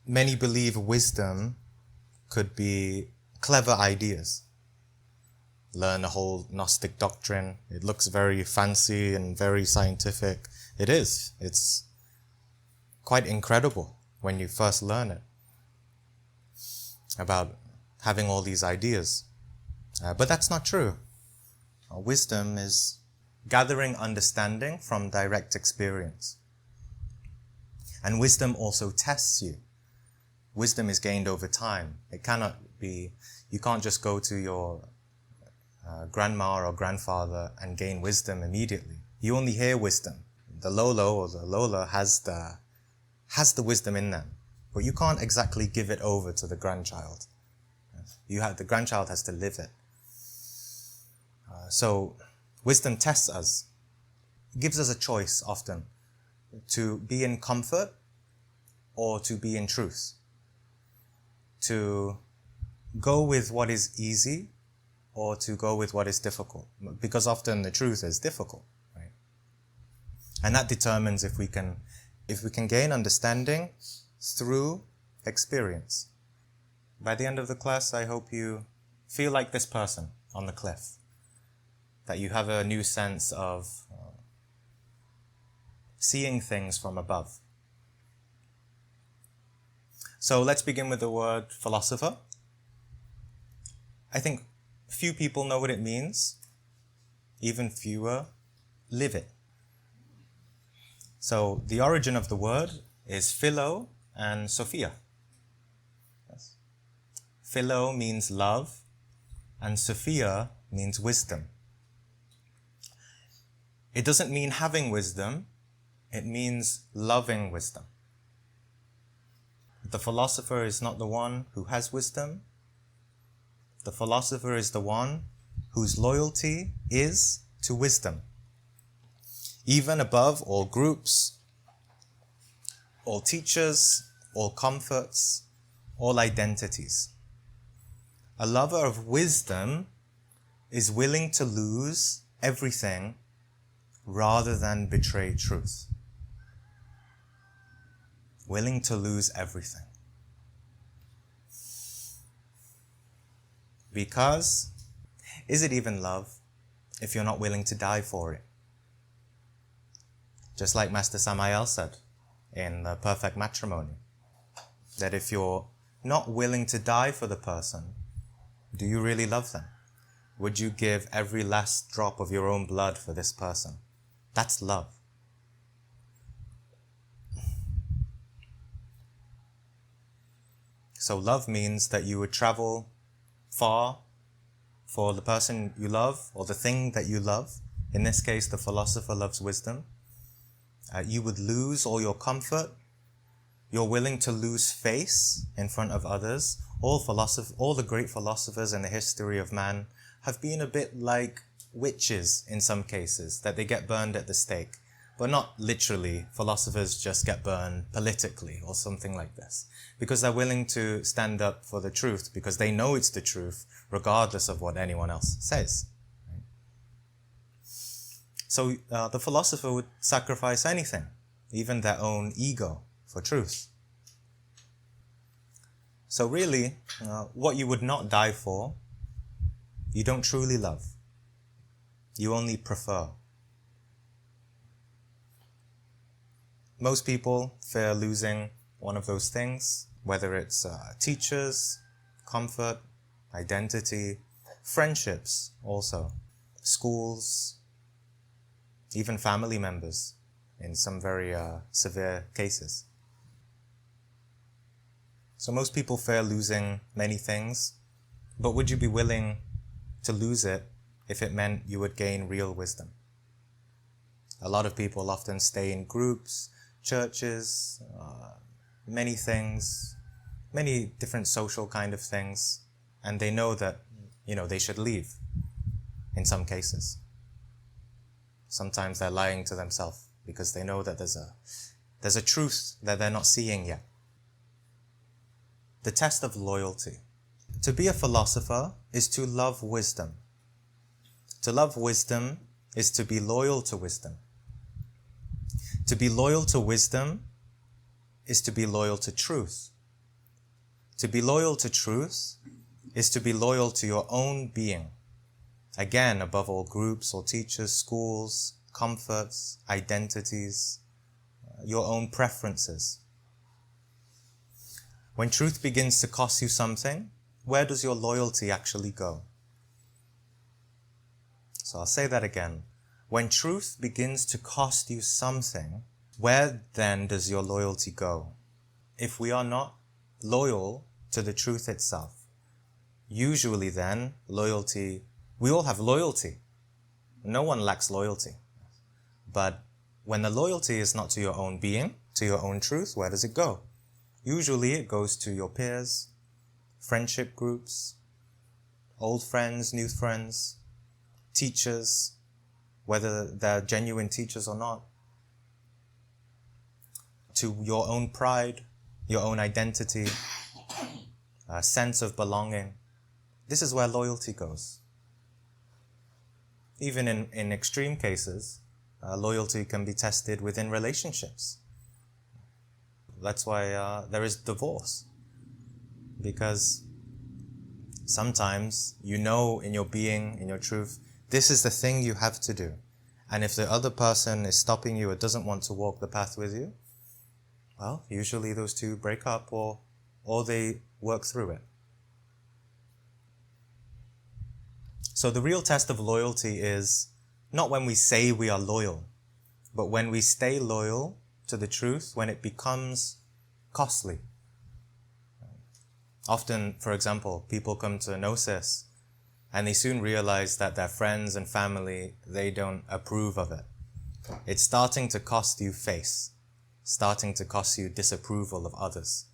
many believe wisdom could be clever ideas. Learn a whole Gnostic doctrine. It looks very fancy and very scientific. It is. It's quite incredible when you first learn it, about having all these ideas. But that's not true. Wisdom is gathering understanding from direct experience. And wisdom also tests you. Wisdom is gained over time. It cannot be, you can't just go to your grandma or grandfather and gain wisdom immediately. You only hear wisdom. The Lolo or the Lola has the wisdom in them, but you can't exactly give it over to the grandchild. The grandchild has to live it. So wisdom tests us. It gives us a choice often to be in comfort or to be in truth. To go with what is easy or to go with what is difficult. Because often the truth is difficult, right? And that determines if we can gain understanding through experience. By the end of the class, I hope you feel like this person on the cliff. That you have a new sense of seeing things from above. So let's begin with the word philosopher. I think few people know what it means. Even fewer live it. So the origin of the word is philo and sophia. Yes. Philo means love and sophia means wisdom. It doesn't mean having wisdom, it means loving wisdom. The philosopher is not the one who has wisdom. The philosopher is the one whose loyalty is to wisdom. Even above all groups, all teachers, all comforts, all identities. A lover of wisdom is willing to lose everything rather than betray truth. Willing to lose everything. Because, is it even love if you're not willing to die for it? Just like Master Samael said in the Perfect Matrimony, that if you're not willing to die for the person, do you really love them? Would you give every last drop of your own blood for this person? That's love. So love means that you would travel far for the person you love or the thing that you love. In this case, the philosopher loves wisdom. You would lose all your comfort. You're willing to lose face in front of others. All the great philosophers in the history of man have been a bit like witches in some cases, that they get burned at the stake. But not literally. Philosophers just get burned politically or something like this. Because they're willing to stand up for the truth, because they know it's the truth, regardless of what anyone else says. Right? So the philosopher would sacrifice anything, even their own ego, for truth. So really, what you would not die for, you don't truly love. You only prefer. Most people fear losing one of those things, whether it's teachers, comfort, identity, friendships also, schools, even family members in some very severe cases. So most people fear losing many things, but would you be willing to lose it if it meant you would gain real wisdom? A lot of people often stay in groups, churches, many things, many different social kind of things, and they know that, they should leave in some cases. Sometimes they're lying to themselves because they know that there's a truth that they're not seeing yet. The test of loyalty. To be a philosopher is to love wisdom. To love wisdom is to be loyal to wisdom. To be loyal to wisdom is to be loyal to truth. To be loyal to truth is to be loyal to your own being. Again, above all groups or teachers, schools, comforts, identities, your own preferences. When truth begins to cost you something, where does your loyalty actually go? So I'll say that again. When truth begins to cost you something, where then does your loyalty go? If we are not loyal to the truth itself, usually then loyalty, we all have loyalty. No one lacks loyalty. But when the loyalty is not to your own being, to your own truth, where does it go? Usually it goes to your peers, friendship groups, old friends, new friends, teachers, whether they're genuine teachers or not, to your own pride, your own identity, a sense of belonging. This is where loyalty goes. Even in extreme cases, loyalty can be tested within relationships. That's why there is divorce. Because sometimes you know in your being, in your truth, this is the thing you have to do. And if the other person is stopping you or doesn't want to walk the path with you, well, usually those two break up or they work through it. So the real test of loyalty is not when we say we are loyal, but when we stay loyal to the truth, when it becomes costly. Often, for example, people come to Gnosis and they soon realize that their friends and family, they don't approve of it. It's starting to cost you face, starting to cost you disapproval of others.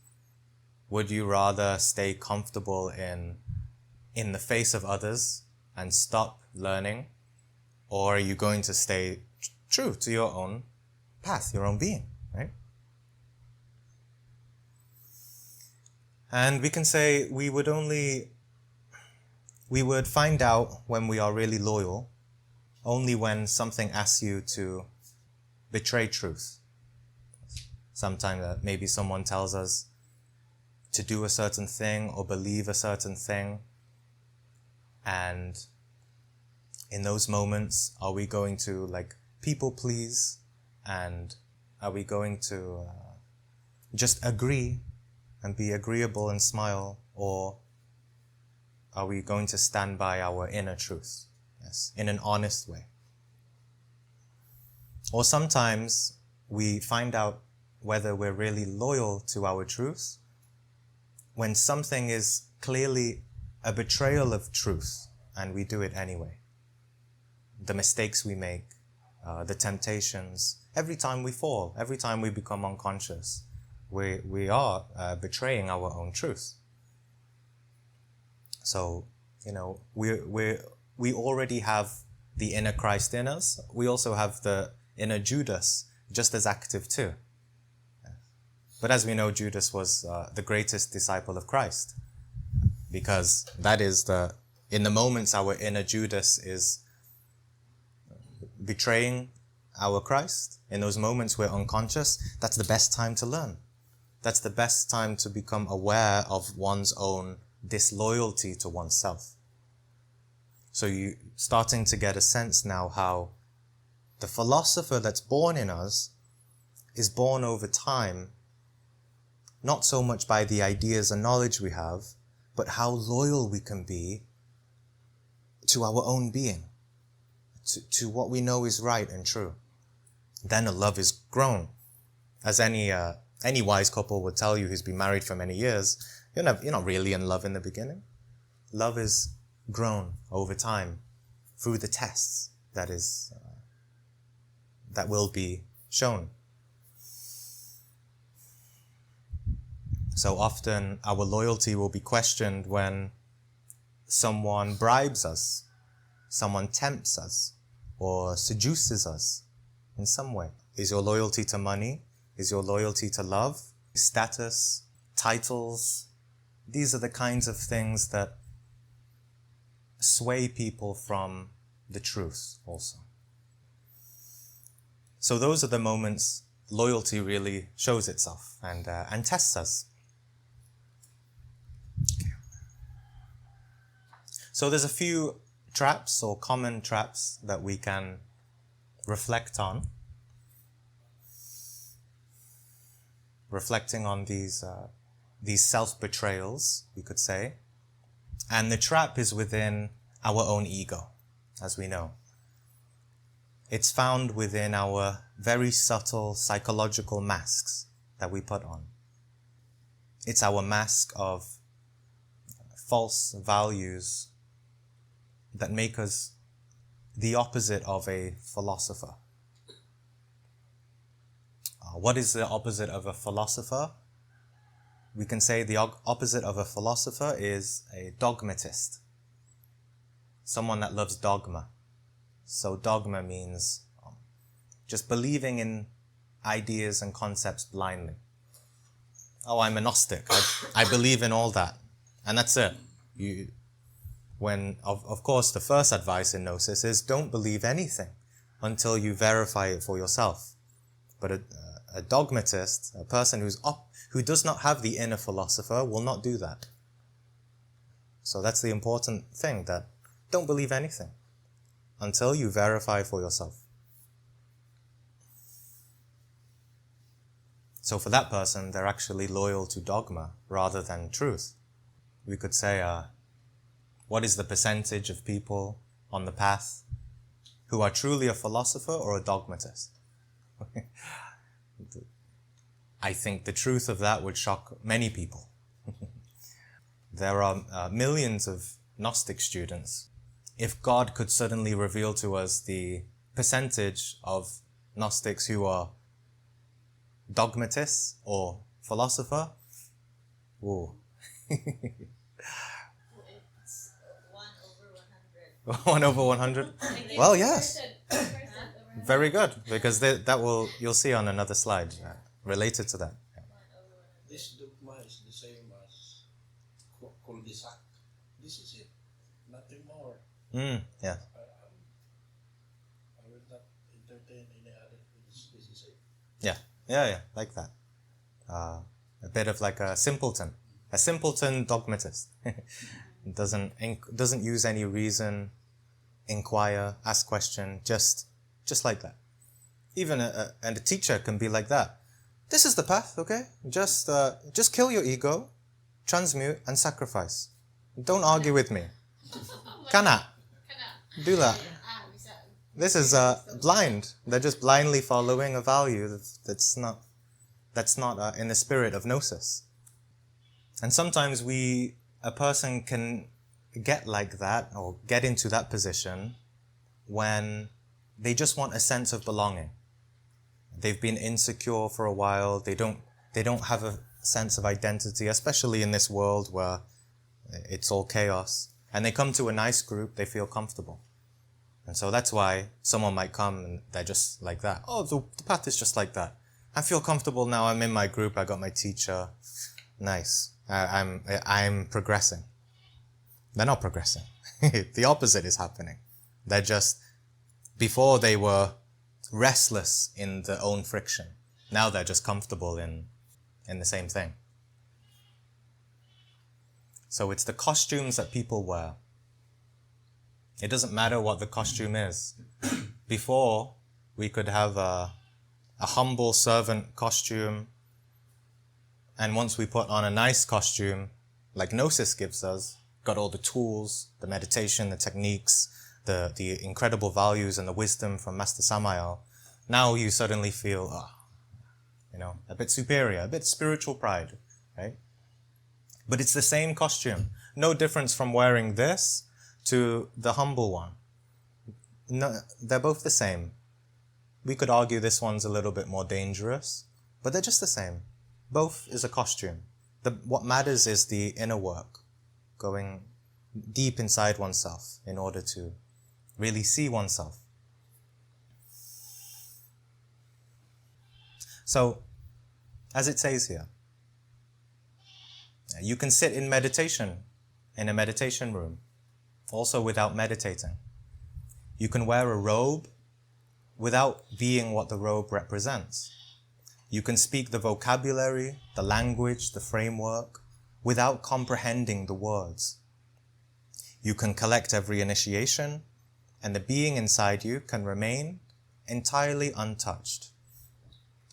Would you rather stay comfortable in the face of others and stop learning? Or are you going to stay true to your own path, your own being, right? And we can say we would find out when we are really loyal only when something asks you to betray truth. Sometimes maybe someone tells us to do a certain thing or believe a certain thing. And in those moments, are we going to people please? And are we going to just agree and be agreeable and smile? Or are we going to stand by our inner truth? Yes, in an honest way. Or sometimes we find out whether we're really loyal to our truth when something is clearly a betrayal of truth and we do it anyway. The mistakes we make, the temptations, every time we fall, every time we become unconscious, we are betraying our own truth. So, we already have the inner Christ in us. We also have the inner Judas just as active too. But as we know, Judas was the greatest disciple of Christ, because that is in the moments our inner Judas is betraying our Christ, in those moments we're unconscious, that's the best time to learn. That's the best time to become aware of one's own disloyalty to oneself. So you starting to get a sense now how the philosopher that's born in us is born over time, not so much by the ideas and knowledge we have, but how loyal we can be to our own being, to what we know is right and true. Then a love is grown. As any wise couple would tell you who's been married for many years, you're not really in love in the beginning. Love is grown over time through the tests that will be shown. So often our loyalty will be questioned when someone bribes us, someone tempts us, or seduces us in some way. Is your loyalty to money? Is your loyalty to love, status, titles? These are the kinds of things that sway people from the truth also. So those are the moments loyalty really shows itself and tests us. So there's a few traps or common traps that we can reflect on. Reflecting on these self-betrayals, we could say. And the trap is within our own ego, as we know. It's found within our very subtle psychological masks that we put on. It's our mask of false values that make us the opposite of a philosopher. What is the opposite of a philosopher? We can say the opposite of a philosopher is a dogmatist. Someone that loves dogma. So dogma means just believing in ideas and concepts blindly. Oh, I'm a Gnostic. I believe in all that. And that's it. Of course, the first advice in Gnosis is don't believe anything until you verify it for yourself. But a dogmatist, a person who does not have the inner philosopher, will not do that. So that's the important thing, that don't believe anything until you verify for yourself. So for that person, they're actually loyal to dogma rather than truth. We could say, what is the percentage of people on the path who are truly a philosopher or a dogmatist? I think the truth of that would shock many people. There are millions of Gnostic students. If God could suddenly reveal to us the percentage of Gnostics who are dogmatists or philosopher, whoa. It's 1/100. 1/100? Well, yes. Very good, because you'll see on another slide related to that. This dogma is the same as cul-de-sac. This is it, nothing more. Yeah. I will not entertain any other. This is it. Yeah, like that. A bit of like a simpleton dogmatist. doesn't use any reason, inquire, ask question, just like that. Even and a teacher can be like that. This is the path, okay? Just kill your ego, transmute, and sacrifice. Don't argue with me. Kana. Do that. This is blind. They're just blindly following a value that's not in the spirit of gnosis. And sometimes a person can get like that or get into that position when they just want a sense of belonging. They've been insecure for a while. They don't have a sense of identity, especially in this world where it's all chaos. And they come to a nice group, they feel comfortable. And so that's why someone might come and they're just like that. Oh, the path is just like that. I feel comfortable now. I'm in my group. I got my teacher. Nice. I'm progressing. They're not progressing. The opposite is happening. They're just, before they were restless in their own friction. Now they're just comfortable in the same thing. So it's the costumes that people wear. It doesn't matter what the costume is. Before, we could have a humble servant costume, and once we put on a nice costume, like Gnosis gives us, got all the tools, the meditation, the techniques, the incredible values and the wisdom from Master Samael, now you suddenly feel, a bit superior, a bit spiritual pride, right? But it's the same costume. No difference from wearing this to the humble one. No, they're both the same. We could argue this one's a little bit more dangerous, but they're just the same. Both is a costume. What matters is the inner work, going deep inside oneself in order to really see oneself. So, as it says here, you can sit in meditation, in a meditation room, also without meditating. You can wear a robe without being what the robe represents. You can speak the vocabulary, the language, the framework, without comprehending the words. You can collect every initiation, and the being inside you can remain entirely untouched.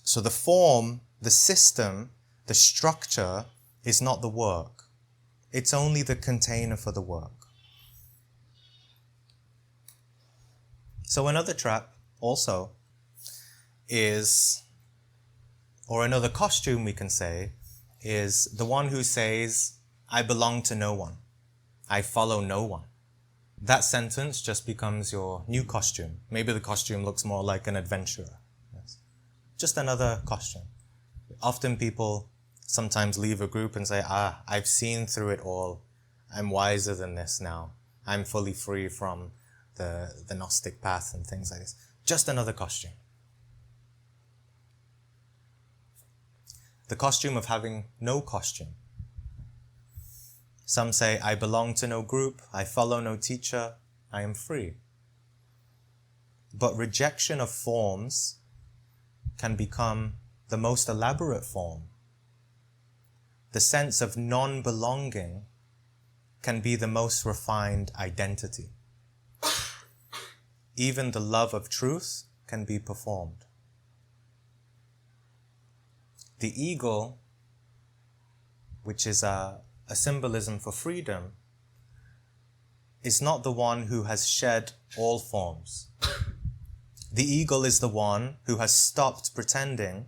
So the form, the system, the structure is not the work. It's only the container for the work. So another trap also is, or another costume we can say, is the one who says, I belong to no one. I follow no one. That sentence just becomes your new costume. Maybe the costume looks more like an adventurer. Yes. Just another costume. Often people sometimes leave a group and say, I've seen through it all. I'm wiser than this now. I'm fully free from the Gnostic path and things like this. Just another costume. The costume of having no costume. Some say, I belong to no group, I follow no teacher, I am free. But rejection of forms can become the most elaborate form. The sense of non-belonging can be the most refined identity. Even the love of truth can be performed. The eagle, which is a symbolism for freedom, is not the one who has shed all forms. The eagle is the one who has stopped pretending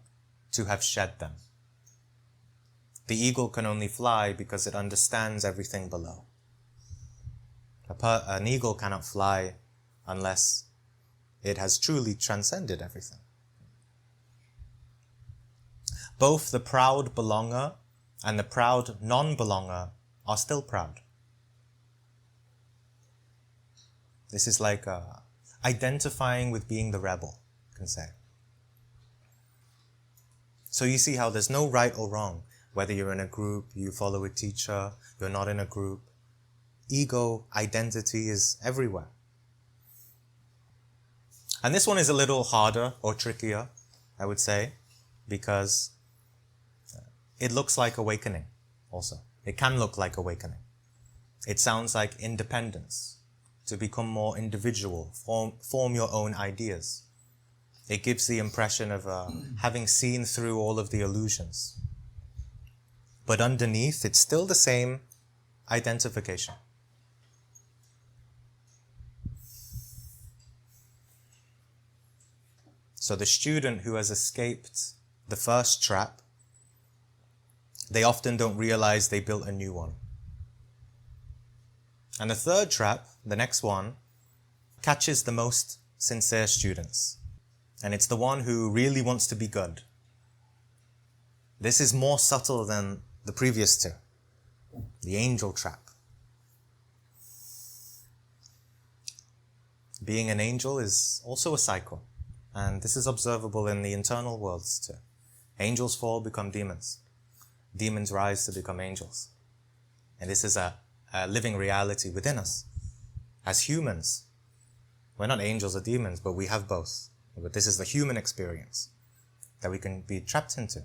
to have shed them. The eagle can only fly because it understands everything below. An eagle cannot fly unless it has truly transcended everything. Both the proud belonger and the proud non-belonger are still proud. This is like identifying with being the rebel, you can say. So you see how there's no right or wrong. Whether you're in a group, you follow a teacher, you're not in a group. Ego, identity is everywhere. And this one is a little harder or trickier, I would say, because it looks like awakening also. It can look like awakening. It sounds like independence, to become more individual, form your own ideas. It gives the impression of having seen through all of the illusions. But underneath, it's still the same identification. So the student who has escaped the first trap, they often don't realize they built a new one. And the third trap, the next one, catches the most sincere students. And it's the one who really wants to be good. This is more subtle than the previous two. The angel trap. Being an angel is also a cycle. And this is observable in the internal worlds too. Angels fall, become demons. Demons rise to become angels. And this is a living reality within us. As humans, we're not angels or demons, but we have both. But this is the human experience that we can be trapped into.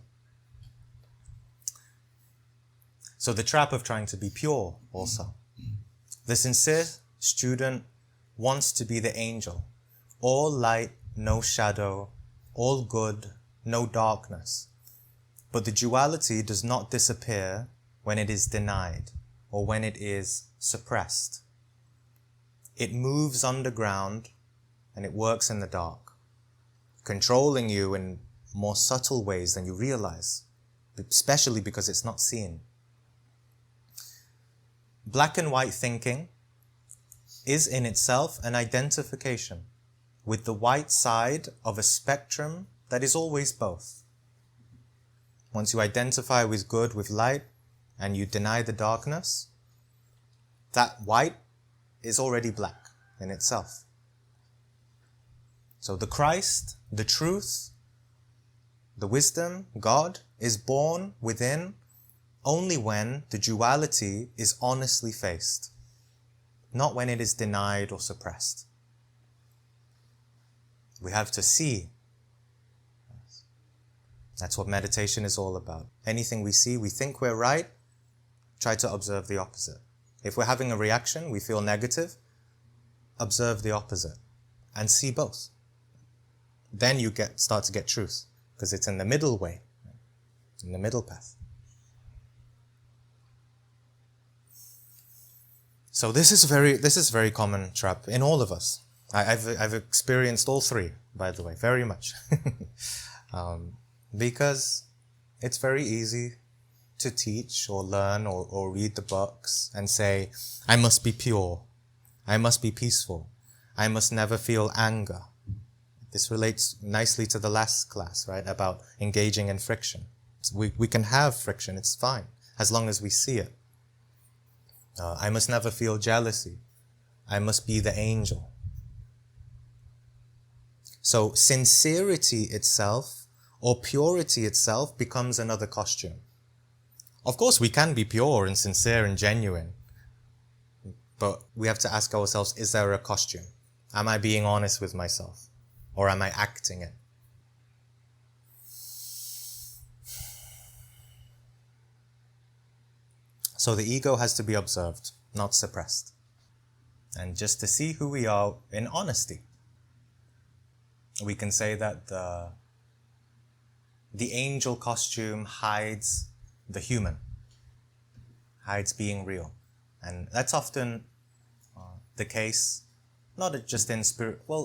So the trap of trying to be pure also. The sincere student wants to be the angel. All light, no shadow, all good, no darkness. But the duality does not disappear when it is denied or when it is suppressed. It moves underground and it works in the dark, controlling you in more subtle ways than you realize, especially because it's not seen. Black and white thinking is in itself an identification with the white side of a spectrum that is always both. Once you identify with good, with light, and you deny the darkness, that white is already black in itself. So the Christ, the truth, the wisdom, God, is born within only when the duality is honestly faced, not when it is denied or suppressed. We have to see. That's what meditation is all about. Anything we see, we think we're right, try to observe the opposite. If we're having a reaction, we feel negative, observe the opposite and see both. Then you start to get truth, because it's in the middle way, in the middle path. So this is very common trap in all of us. I've experienced all three, by the way, very much. Because it's very easy to teach or learn or read the books and say, I must be pure, I must be peaceful, I must never feel anger. This relates nicely to the last class, right, about engaging in friction. We can have friction, it's fine, as long as we see it. I must never feel jealousy. I must be the angel. So sincerity itself, or purity itself, becomes another costume. Of course, we can be pure and sincere and genuine, but we have to ask ourselves, is there a costume? Am I being honest with myself? Or am I acting it? So the ego has to be observed, not suppressed. And just to see who we are in honesty. We can say that the angel costume hides the human, hides being real. And that's often the case, not just in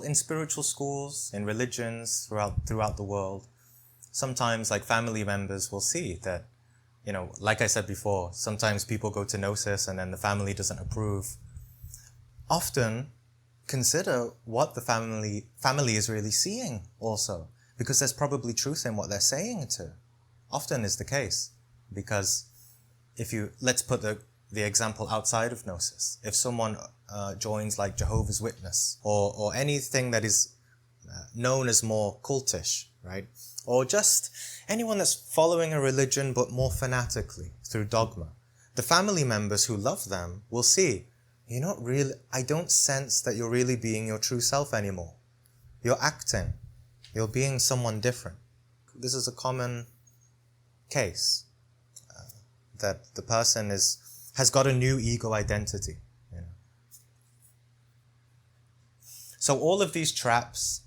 in spiritual schools, in religions throughout the world. Sometimes, like, family members will see that, like I said before, sometimes people go to gnosis and then the family doesn't approve. Often consider what the family is really seeing also, because there's probably truth in what they're saying too. Often is the case, because let's put the example outside of gnosis. If someone joins like Jehovah's Witness or anything that is known as more cultish, right? Or just anyone that's following a religion but more fanatically through dogma, the family members who love them will see, I don't sense that you're really being your true self anymore. You're acting. You're being someone different. This is a common case, that the person has got a new ego identity. So all of these traps,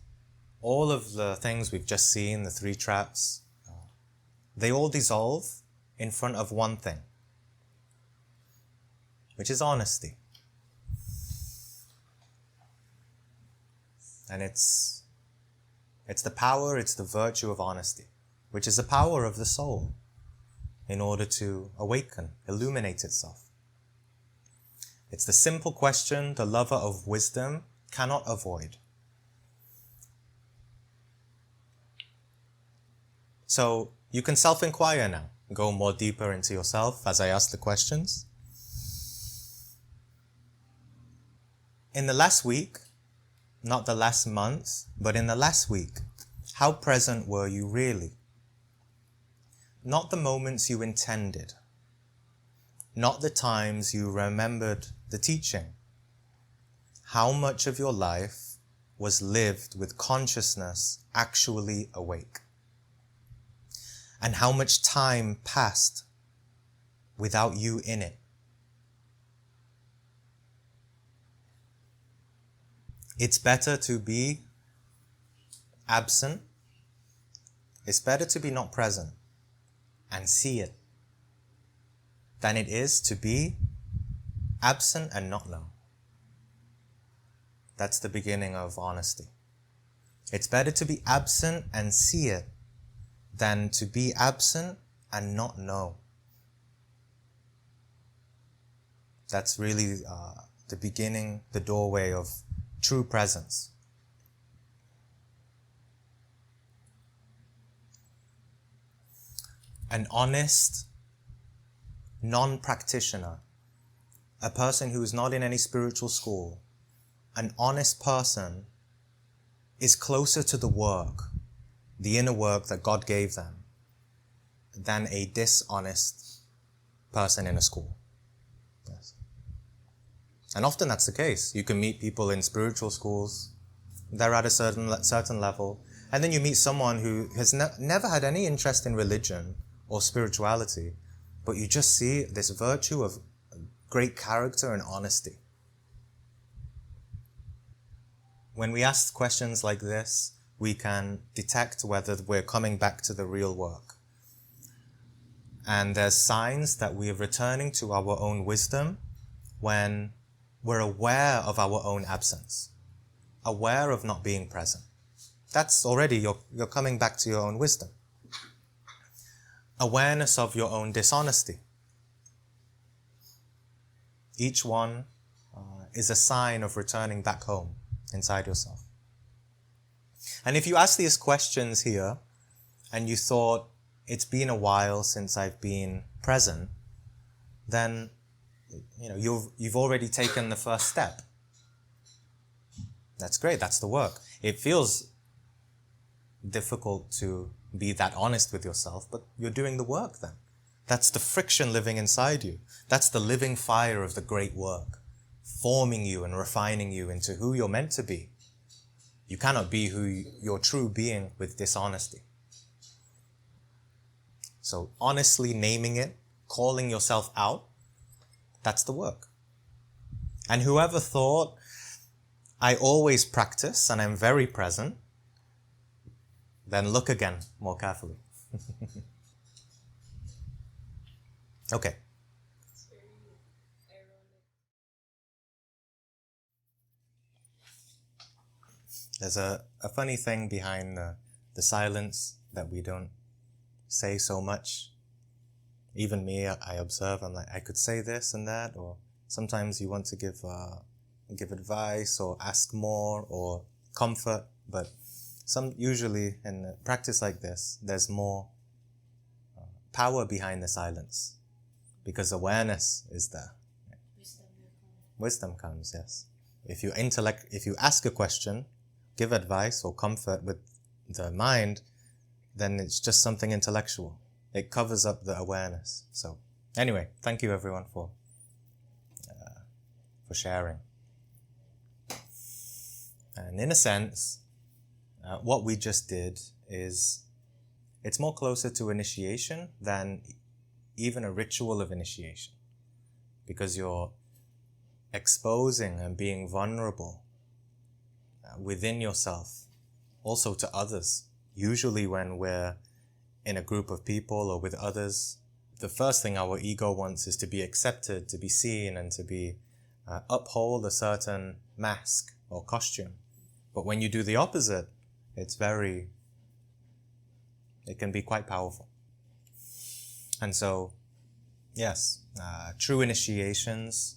all of the things we've just seen, the three traps, they all dissolve in front of one thing, which is honesty. And it's the power, it's the virtue of honesty, which is the power of the soul in order to awaken, illuminate itself. It's the simple question the lover of wisdom cannot avoid. So you can self-inquire now, go more deeper into yourself as I ask the questions. In the last week, not the last month, but in the last week, how present were you really? Not the moments you intended, not the times you remembered the teaching. How much of your life was lived with consciousness actually awake? And how much time passed without you in it? It's better to be absent. It's better to be not present and see it than it is to be absent and not know. That's the beginning of honesty. It's better to be absent and see it than to be absent and not know. That's really the beginning, the doorway of true presence. An honest non-practitioner, a person who is not in any spiritual school, an honest person is closer to the work, the inner work that God gave them, than a dishonest person in a school. Yes. And often that's the case. You can meet people in spiritual schools, they're at a certain level, and then you meet someone who has never had any interest in religion or spirituality, but you just see this virtue of great character and honesty. When we ask questions like this, we can detect whether we're coming back to the real work. And there's signs that we are returning to our own wisdom when we're aware of our own absence, aware of not being present. That's already, you're coming back to your own wisdom. Awareness of your own dishonesty. Each one is a sign of returning back home inside yourself. And if you ask these questions here, and you thought, it's been a while since I've been present, then you've already taken the first step. That's great, that's the work. It feels difficult to be that honest with yourself, but you're doing the work then. That's the friction living inside you. That's the living fire of the great work, forming you and refining you into who you're meant to be. You cannot be your true being with dishonesty. So honestly naming it, calling yourself out, that's the work. And whoever thought, I always practice and I'm very present, then look again more carefully. Okay. It's very ironic. There's a funny thing behind the silence that we don't say so much. Even me, I observe, I'm like, I could say this and that, or sometimes you want to give advice or ask more or comfort, but usually in a practice like this, there's more power behind the silence because awareness is there. Wisdom comes, yes. If you ask a question, give advice or comfort with the mind, then it's just something intellectual. It covers up the awareness. So anyway, thank you everyone for sharing. And in a sense, what we just did is, it's more closer to initiation than even a ritual of initiation, because you're exposing and being vulnerable within yourself, also to others. Usually when we're in a group of people or with others, the first thing our ego wants is to be accepted, to be seen, and to be uphold a certain mask or costume. But when you do the opposite, it can be quite powerful. And so, yes, true initiations,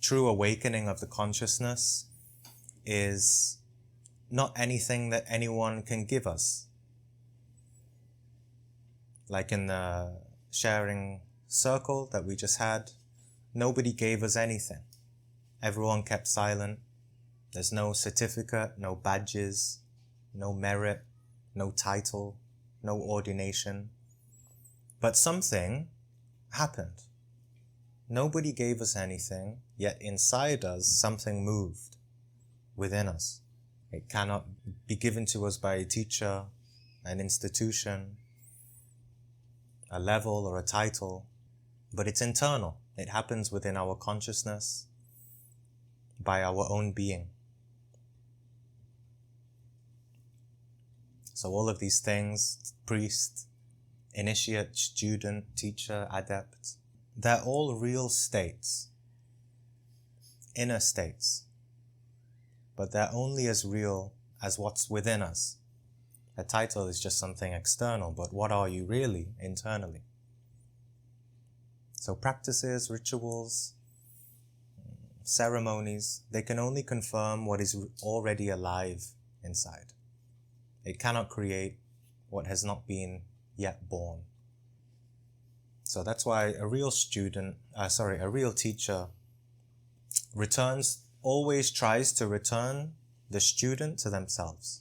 true awakening of the consciousness is not anything that anyone can give us. Like in the sharing circle that we just had, nobody gave us anything. Everyone kept silent. There's no certificate, no badges, no merit, no title, no ordination. But something happened. Nobody gave us anything, yet inside us something moved within us. It cannot be given to us by a teacher, an institution, a level or a title, but it's internal. It happens within our consciousness, by our own being. So all of these things, priest, initiate, student, teacher, adept, they're all real states, inner states, but they're only as real as what's within us. A title is just something external, but what are you really internally? So practices, rituals, ceremonies, they can only confirm what is already alive inside. It cannot create what has not been yet born. So that's why a real teacher always tries to return the student to themselves.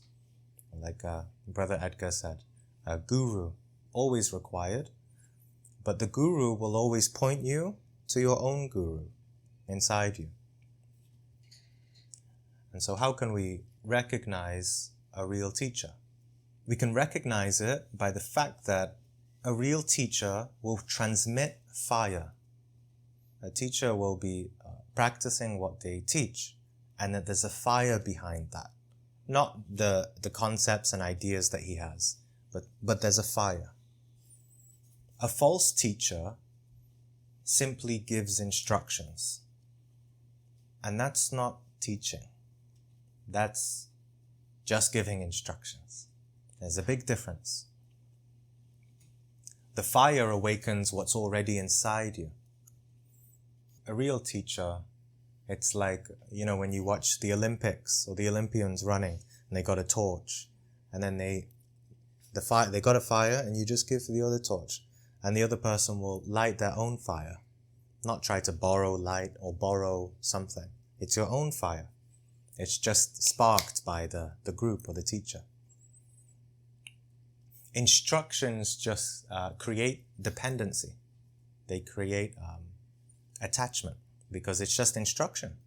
Like Brother Edgar said, a guru always required, but the guru will always point you to your own guru inside you. And so how can we recognize a real teacher? We can recognize it by the fact that a real teacher will transmit fire. A teacher will be practicing what they teach, and that there's a fire behind that. Not the concepts and ideas that he has, but there's a fire. A false teacher simply gives instructions. And that's not teaching. That's just giving instructions. There's a big difference. The fire awakens what's already inside you. A real teacher, it's like, when you watch the Olympics or the Olympians running and they got a torch, and then they got a fire and you just give the other torch, and the other person will light their own fire, not try to borrow light or borrow something. It's your own fire. It's just sparked by the group or the teacher. Instructions just create dependency. They create attachment, because it's just instruction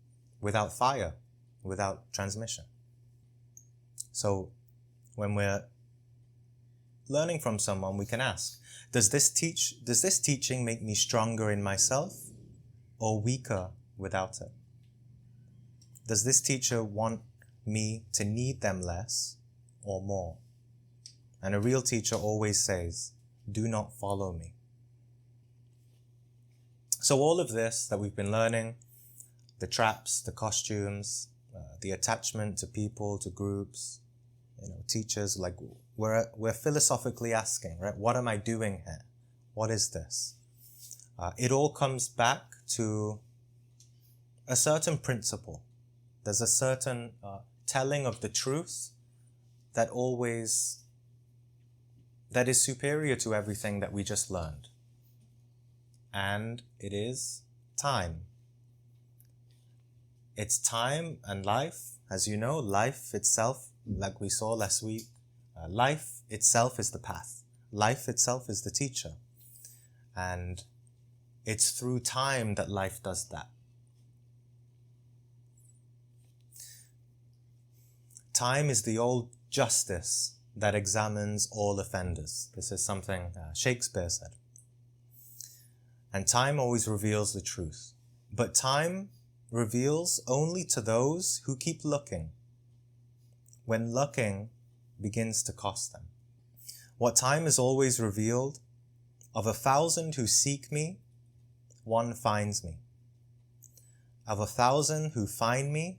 without fire, without transmission. So when we're learning from someone, we can ask, does this teaching make me stronger in myself or weaker without it? Does this teacher want me to need them less or more? And a real teacher always says, do not follow me. So all of this that we've been learning, the traps, the costumes, the attachment to people, to groups, teachers, like we're philosophically asking, right? What am I doing here? What is this? It all comes back to a certain principle. There's a certain telling of the truth that is superior to everything that we just learned. And it is time. It's time and life. As you know, life itself, like we saw last week, life itself is the path. Life itself is the teacher. And it's through time that life does that. Time is the old justice that examines all offenders. This is something Shakespeare said. And time always reveals the truth. But time reveals only to those who keep looking, when looking begins to cost them. What time has always revealed, of 1,000 who seek me, 1 finds me. Of 1,000 who find me,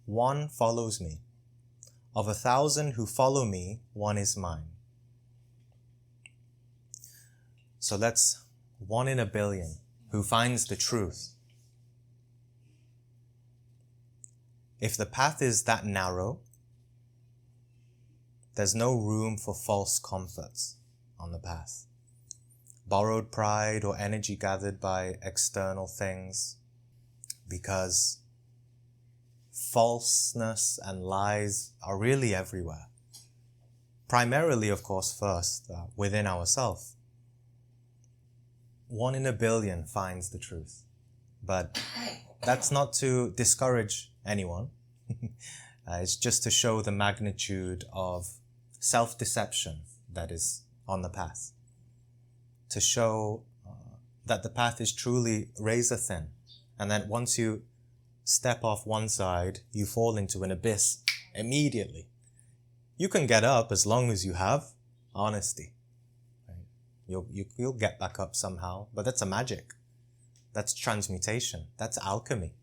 1 follows me. Of 1,000 who follow me, 1 is mine. So that's 1 in a billion who finds the truth. If the path is that narrow, there's no room for false comforts on the path. Borrowed pride or energy gathered by external things, because falseness and lies are really everywhere. Primarily, of course, first, within ourselves. 1 in a billion finds the truth. But that's not to discourage anyone. It's just to show the magnitude of self-deception that is on the path. To show that the path is truly razor thin, and that once you step off one side, you fall into an abyss immediately. You can get up as long as you have honesty. Right? You'll get back up somehow, but that's a magic. That's transmutation. That's alchemy.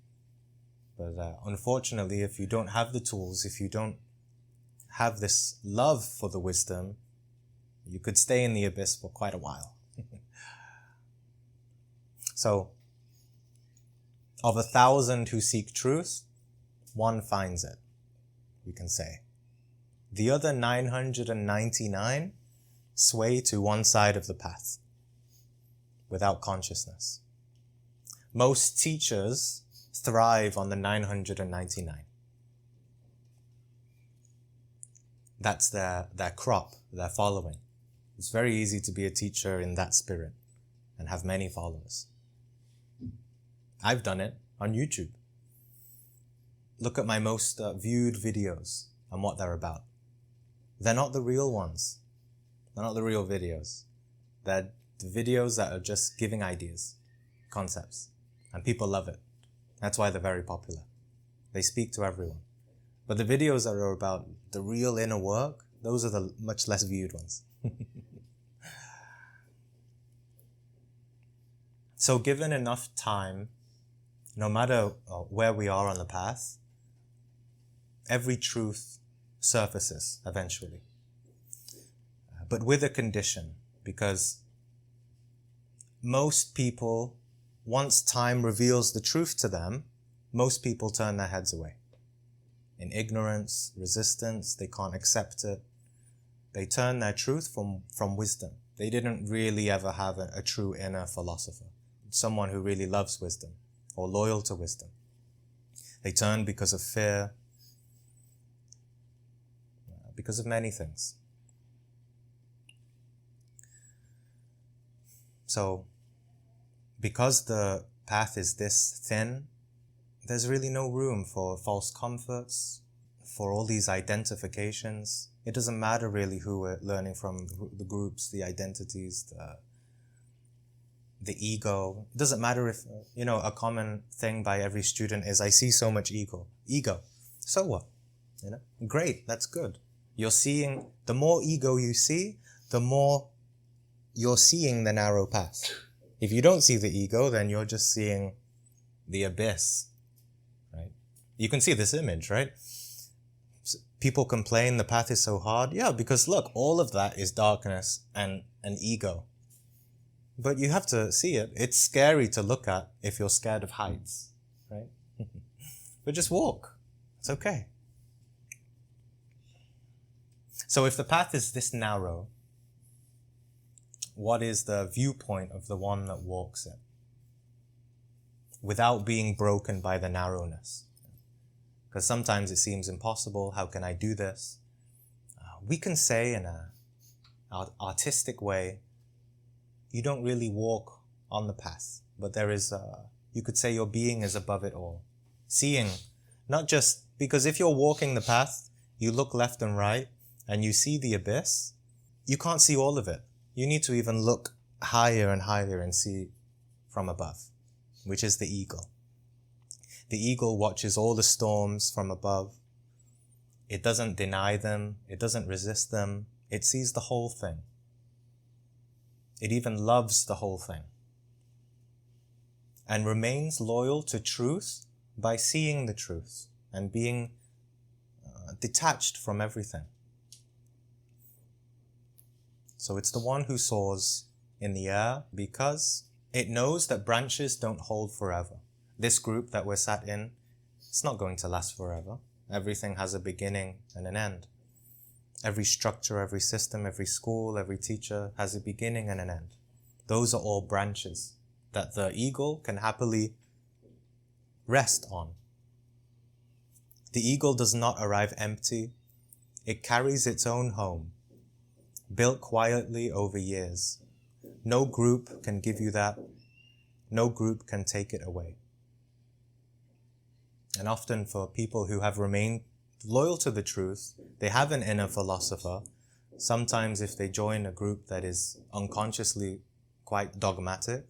But unfortunately, if you don't have the tools, if you don't have this love for the wisdom, you could stay in the abyss for quite a while. So, of 1,000 who seek truth, 1 finds it, we can say. The other 999 sway to one side of the path without consciousness. Most teachers thrive on the 999. That's their crop, their following. It's very easy to be a teacher in that spirit and have many followers. I've done it on YouTube. Look at my most viewed videos and what they're about. They're not the real ones. They're not the real videos. They're the videos that are just giving ideas, concepts. And people love it. That's why they're very popular. They speak to everyone. But the videos that are about the real inner work, those are the much less viewed ones. So given enough time, no matter where we are on the path, every truth surfaces eventually. But with a condition, because most people, once time reveals the truth to them, most people turn their heads away. In ignorance, resistance, they can't accept it. They turn their truth from wisdom. They didn't really ever have a true inner philosopher, someone who really loves wisdom or loyal to wisdom. They turn because of fear, because of many things. So, because the path is this thin, there's really no room for false comforts, for all these identifications. It doesn't matter really who we're learning from, the groups, the identities, the ego. It doesn't matter if, a common thing by every student is, I see so much ego. Ego. So what? Great, that's good. You're seeing, the more ego you see, the more you're seeing the narrow path. If you don't see the ego, then you're just seeing the abyss, right? You can see this image, right? People complain the path is so hard. Yeah, because look, all of that is darkness and ego. But you have to see it. It's scary to look at if you're scared of heights, right? But just walk. It's okay. So if the path is this narrow, what is the viewpoint of the one that walks it without being broken by the narrowness? Because sometimes it seems impossible. How can I do this? We can say in an artistic way, you don't really walk on the path, but there is, you could say your being is above it all. Seeing, not just, because if you're walking the path, you look left and right and you see the abyss, you can't see all of it. You need to even look higher and higher and see from above, which is the eagle. The eagle watches all the storms from above. It doesn't deny them. It doesn't resist them. It sees the whole thing. It even loves the whole thing. And remains loyal to truth by seeing the truth and being detached from everything. So it's the one who soars in the air because it knows that branches don't hold forever. This group that we're sat in, it's not going to last forever. Everything has a beginning and an end. Every structure, every system, every school, every teacher has a beginning and an end. Those are all branches that the eagle can happily rest on. The eagle does not arrive empty. It carries its own home, built quietly over years. No group can give you that. No group can take it away. And often for people who have remained loyal to the truth, they have an inner philosopher. Sometimes if they join a group that is unconsciously quite dogmatic,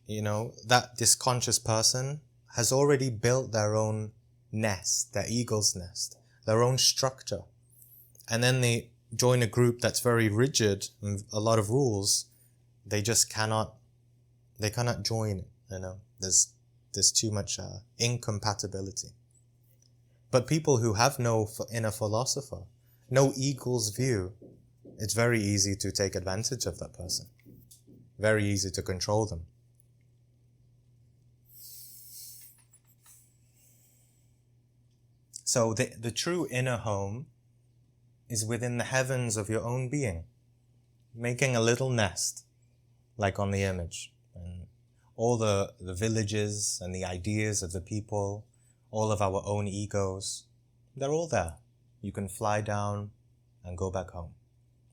that disconscious person has already built their own nest, their eagle's nest, their own structure. And then they join a group that's very rigid and a lot of rules. They just cannot join it, There's too much incompatibility. But people who have no inner philosopher, no eagle's view, it's very easy to take advantage of that person. Very easy to control them. So the true inner home is within the heavens of your own being, making a little nest, like on the image. And all the villages and the ideas of the people, all of our own egos, they're all there. You can fly down and go back home.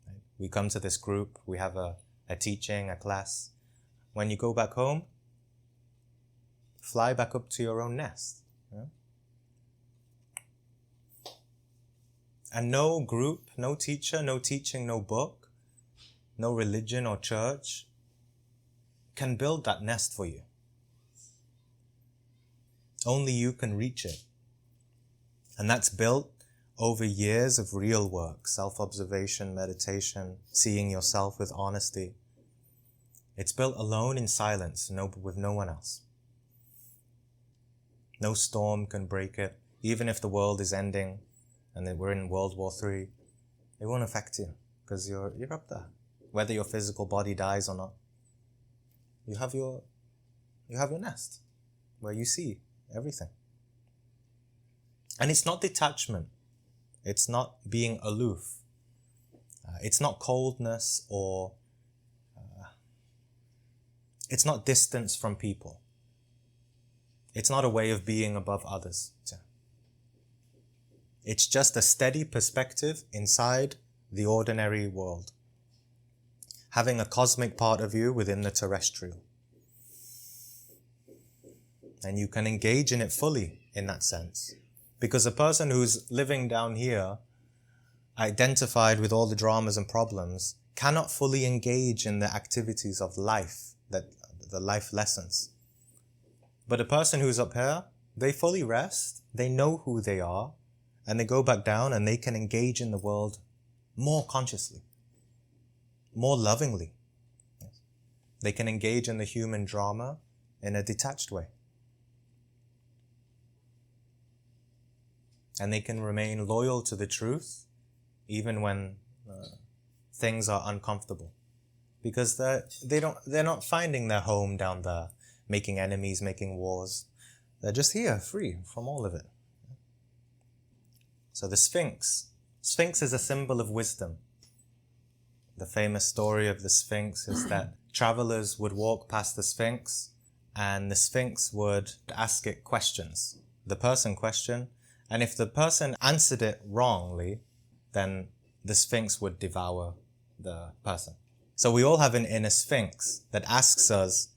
Right? We come to this group, we have a teaching, a class. When you go back home, fly back up to your own nest. Yeah? And no group, no teacher, no teaching, no book, no religion or church can build that nest for you. Only you can reach it. And that's built over years of real work, self-observation, meditation, seeing yourself with honesty. It's built alone in silence, with no one else. No storm can break it. Even if the world is ending and that we're in World War III, it won't affect you because you're up there. Whether your physical body dies or not, you have your nest where you see everything. And it's not detachment. It's not being aloof. It's not coldness or it's not distance from people. It's not a way of being above others. It's just a steady perspective inside the ordinary world. Having a cosmic part of you within the terrestrial. And you can engage in it fully in that sense. Because a person who's living down here, identified with all the dramas and problems, cannot fully engage in the activities of life, the life lessons. But a person who's up here, they fully rest, they know who they are, and they go back down and they can engage in the world more consciously, more lovingly. They can engage in the human drama in a detached way. And they can remain loyal to the truth even when things are uncomfortable. Because they're not finding their home down there, making enemies, making wars. They're just here, free from all of it. So the Sphinx. Sphinx is a symbol of wisdom. The famous story of the Sphinx is that travelers would walk past the Sphinx and the Sphinx would ask it questions. The person question, and if the person answered it wrongly, then the Sphinx would devour the person. So we all have an inner Sphinx that asks us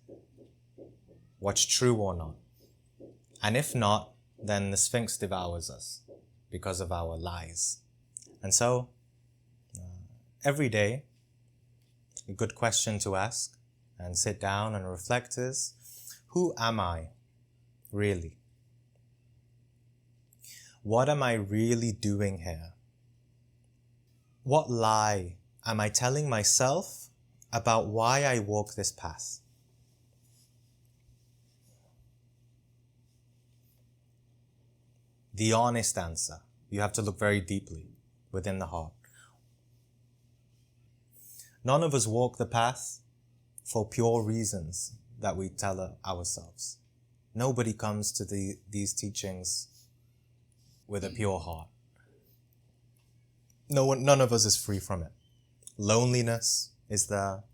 what's true or not. And if not, then the Sphinx devours us because of our lies. And so, every day, a good question to ask and sit down and reflect is, who am I really? What am I really doing here? What lie am I telling myself about why I walk this path? The honest answer. You have to look very deeply within the heart. None of us walk the path for pure reasons that we tell ourselves. Nobody comes to these teachings with a pure heart. None of us is free from it. Loneliness is there.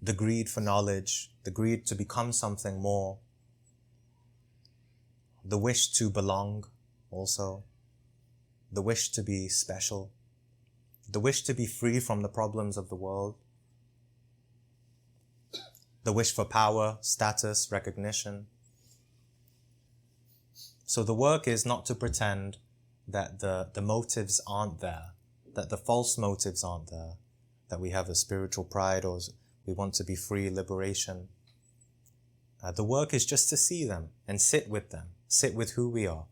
The greed for knowledge, the greed to become something more. The wish to belong also. The wish to be special. The wish to be free from the problems of the world. The wish for power, status, recognition. So the work is not to pretend that the motives aren't there, that the false motives aren't there, that we have a spiritual pride or we want to be free, liberation. The work is just to see them and sit with them, sit with who we are.